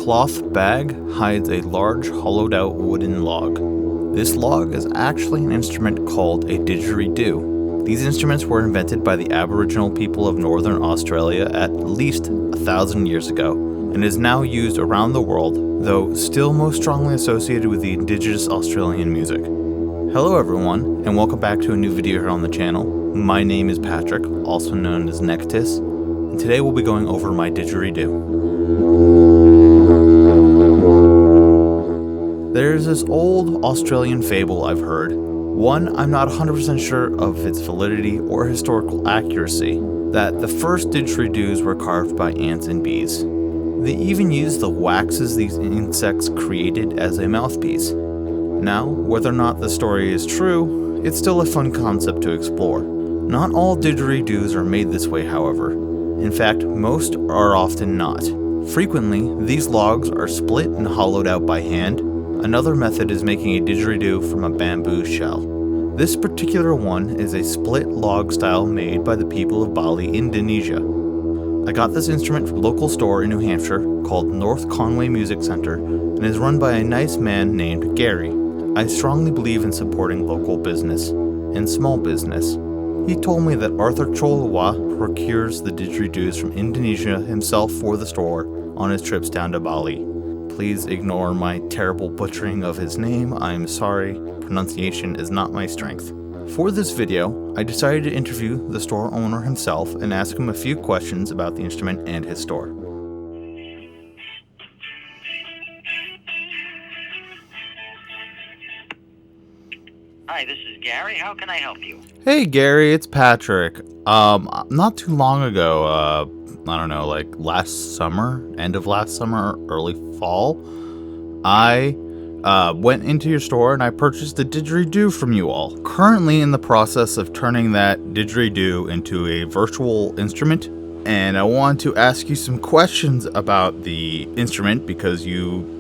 cloth bag hides a large hollowed-out wooden log. This log is actually an instrument called a didgeridoo. These instruments were invented by the Aboriginal people of Northern Australia at least 1,000 years ago, and is now used around the world, though still most strongly associated with the Indigenous Australian music. Hello everyone, and welcome back to a new video here on the channel. My name is Patrick, also known as Nectis, and today we'll be going over my didgeridoo. There's this old Australian fable I've heard. One, I'm not 100% sure of its validity or historical accuracy, that the first didgeridoos were carved by ants and bees. They even used the waxes these insects created as a mouthpiece. Now, whether or not the story is true, it's still a fun concept to explore. Not all didgeridoos are made this way, however. In fact, most are often not. Frequently, these logs are split and hollowed out by hand. Another method is making a didgeridoo from a bamboo shell. This particular one is a split log style made by the people of Bali, Indonesia. I got this instrument from a local store in New Hampshire called North Conway Music Center and is run by a nice man named Gary. I strongly believe in supporting local business and small business. He told me that Arthur Cholawa procures the didgeridoos from Indonesia himself for the store on his trips down to Bali. Please ignore my terrible butchering of his name. I'm sorry, pronunciation is not my strength. For this video, I decided to interview the store owner himself and ask him a few questions about the instrument and his store. Hi, this is Gary. How can I help you? Hey Gary, it's Patrick. Not too long ago, I don't know, like last summer, end of last summer, early fall, I went into your store and I purchased a didgeridoo from you all. Currently in the process of turning that didgeridoo into a virtual instrument, and I want to ask you some questions about the instrument because you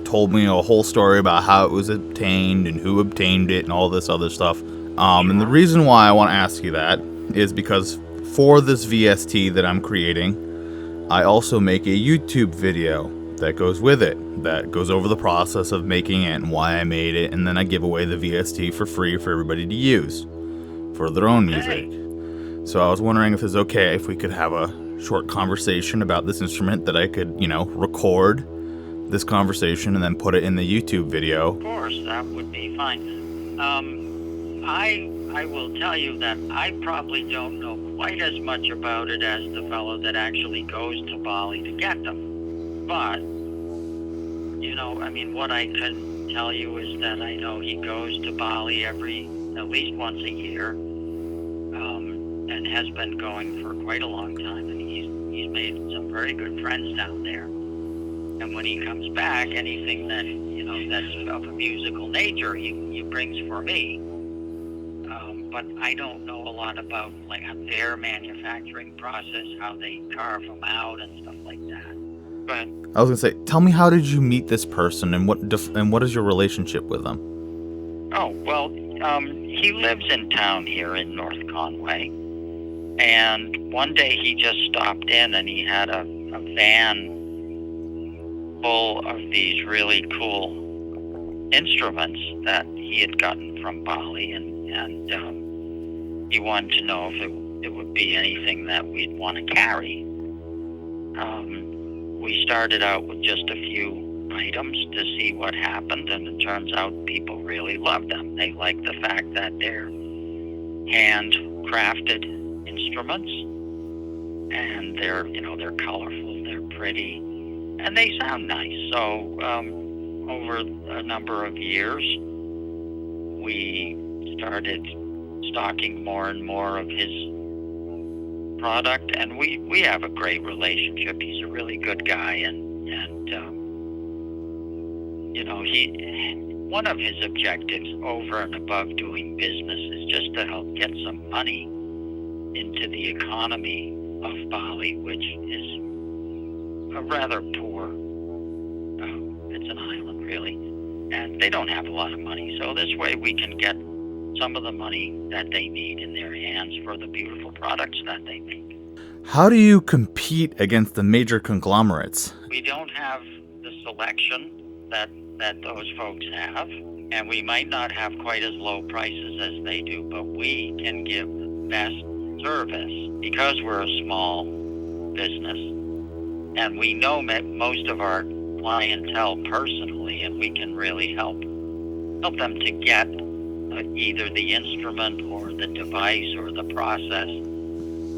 told me a whole story about how it was obtained and who obtained it and all this other stuff. And the reason why I want to ask you that is because for this VST that I'm creating, I also make a YouTube video that goes with it, that goes over the process of making it and why I made it, and then I give away the VST for free for everybody to use for their own music. So I was wondering if it's okay if we could have a short conversation about this instrument, that I could, record this conversation and then put it in the YouTube video. Of course, that would be fine. I will tell you that I probably don't know quite as much about it as the fellow that actually goes to Bali to get them. But, what I can tell you is that I know he goes to Bali at least once a year, and has been going for quite a long time, and he's made some very good friends down there. And when he comes back, anything that, that's of a musical nature, he brings for me. But I don't know a lot about, their manufacturing process, how they carve them out and stuff like that. But I was gonna say, tell me, how did you meet this person, and what is your relationship with them? Oh, well, he lives in town here in North Conway. And one day he just stopped in and he had a van full of these really cool instruments that he had gotten from Bali, and he wanted to know if it would be anything that we'd want to carry. We started out with just a few items to see what happened, and it turns out people really love them. They like the fact that they're handcrafted instruments, and they're colorful, they're pretty, and they sound nice. So over a number of years, we started stocking more and more of his product, and we have a great relationship. He's a really good guy, and one of his objectives over and above doing business is just to help get some money into the economy of Bali, which is a rather poor, it's an island really, and they don't have a lot of money. So this way we can get some of the money that they need in their hands for the beautiful products that they make. How do you compete against the major conglomerates? We don't have the selection that those folks have, and we might not have quite as low prices as they do, but we can give the best service because we're a small business, and we know most of our clientele personally, and we can really help them to get either the instrument or the device or the process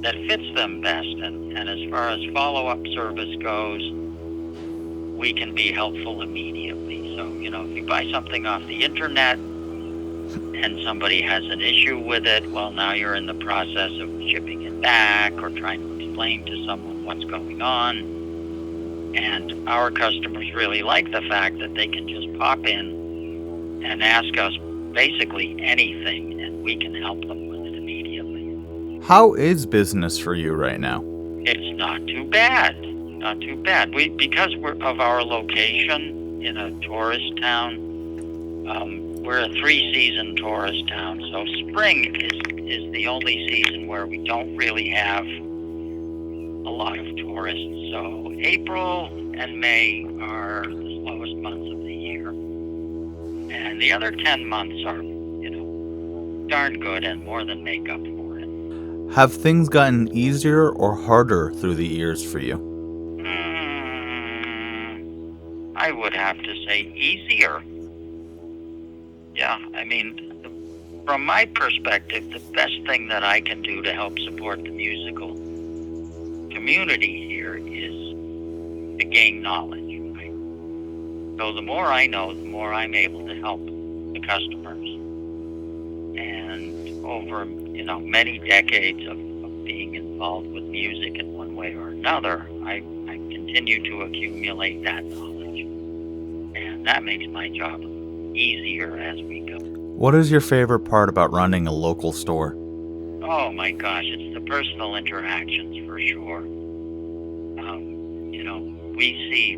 that fits them best. And as far as follow-up service goes, we can be helpful immediately. So, if you buy something off the internet and somebody has an issue with it, well, now you're in the process of shipping it back or trying to explain to someone what's going on. And our customers really like the fact that they can just pop in and ask us basically anything, and we can help them with it immediately. How is business for you right now? It's not too bad. Not too bad. Because of our location in a tourist town, we're a 3-season tourist town, so spring is the only season where we don't really have a lot of tourists. So April and May are the slowest months of the year. And the other 10 months are, darn good and more than make up for it. Have things gotten easier or harder through the years for you? I would have to say easier. Yeah, from my perspective, the best thing that I can do to help support the musical community here is to gain knowledge. Right? So the more I know, the more I'm able to help the customers. And over many decades of being involved with music in one way or another, I continue to accumulate that knowledge, and that makes my job easier as we go. What is your favorite part about running a local store? Oh my gosh, it's the personal interactions for sure. We see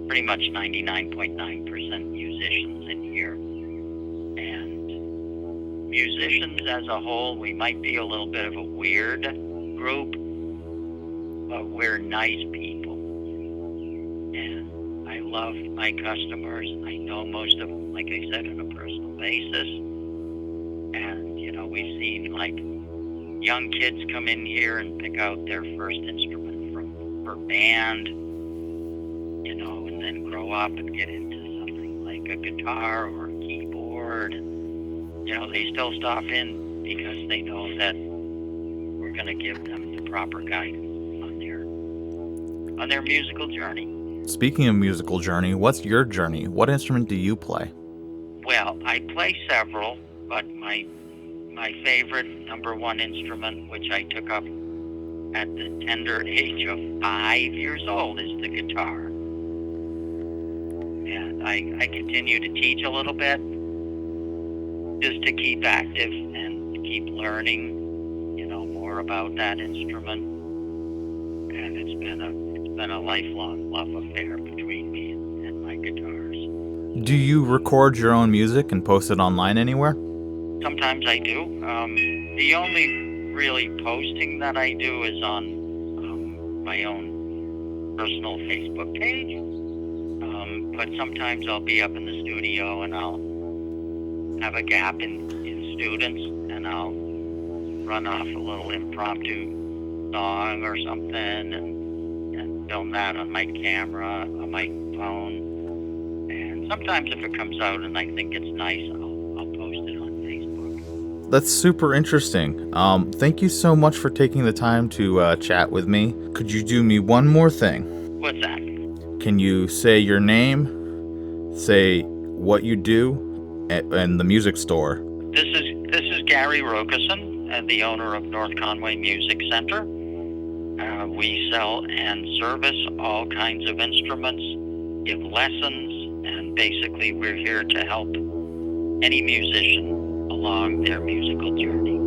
pretty much 99.9% musicians in here. And musicians as a whole, we might be a little bit of a weird group, but we're nice people. And I love my customers. I know most of them, like I said, on a personal basis. And, we've seen young kids come in here and pick out their first instrument for band, and then grow up and get into something like a guitar or a keyboard. And, they still stop in because they know that we're going to give them the proper guidance on their musical journey. Speaking of musical journey, what's your journey? What instrument do you play? Well, I play several, but my favorite number one instrument, which I took up at the tender age of 5 years old, is the guitar. And I continue to teach a little bit just to keep active and keep learning, more about that instrument. And it's been a lifelong love affair between me and my guitars. Do you record your own music and post it online anywhere? Sometimes I do. The only really posting that I do is on my own personal Facebook page. But sometimes I'll be up in the studio and I'll have a gap in students, and I'll run off a little impromptu song or something and film that on my camera, on my phone. And sometimes if it comes out and I think it's nice, I'll post it on Facebook. That's super interesting. Thank you so much for taking the time to chat with me. Could you do me one more thing? What's that? Can you say your name, say what you do, and the music store? This is Gary Rokeson, the owner of North Conway Music Center. We sell and service all kinds of instruments, give lessons, and basically we're here to help any musician along their musical journey.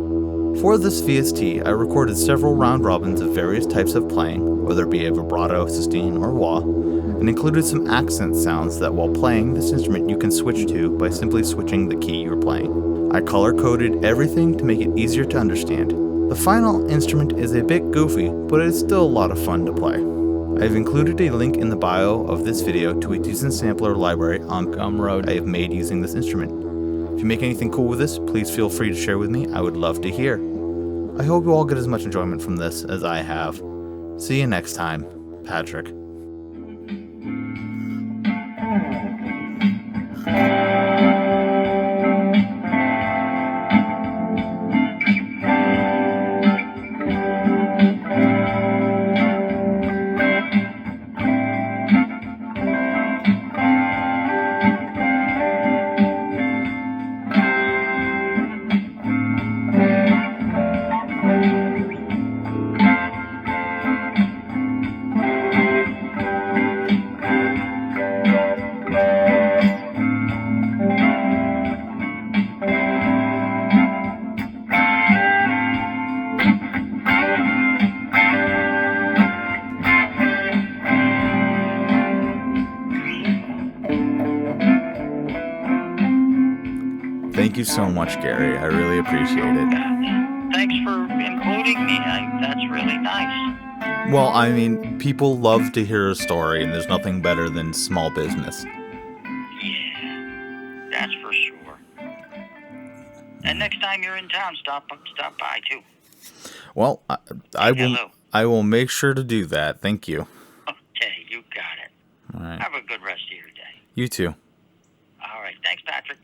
For this VST, I recorded several round robins of various types of playing, whether it be a vibrato, sustain, or wah, and included some accent sounds that while playing this instrument you can switch to by simply switching the key you're playing. I color-coded everything to make it easier to understand. The final instrument is a bit goofy, but it's still a lot of fun to play. I've included a link in the bio of this video to a decent sampler library on Gumroad I have made using this instrument. If you make anything cool with this, please feel free to share with me. I would love to hear. I hope you all get as much enjoyment from this as I have. See you next time. Patrick. Thank you so much, Gary. I really appreciate it. Thanks for including me. That's really nice. Well, I mean, people love to hear a story, and there's nothing better than small business. Yeah, that's for sure. And next time you're in town, stop by too. Well, I will make sure to do that. Thank you. Okay, you got it. All right. Have a good rest of your day. You too. All right, thanks, Patrick.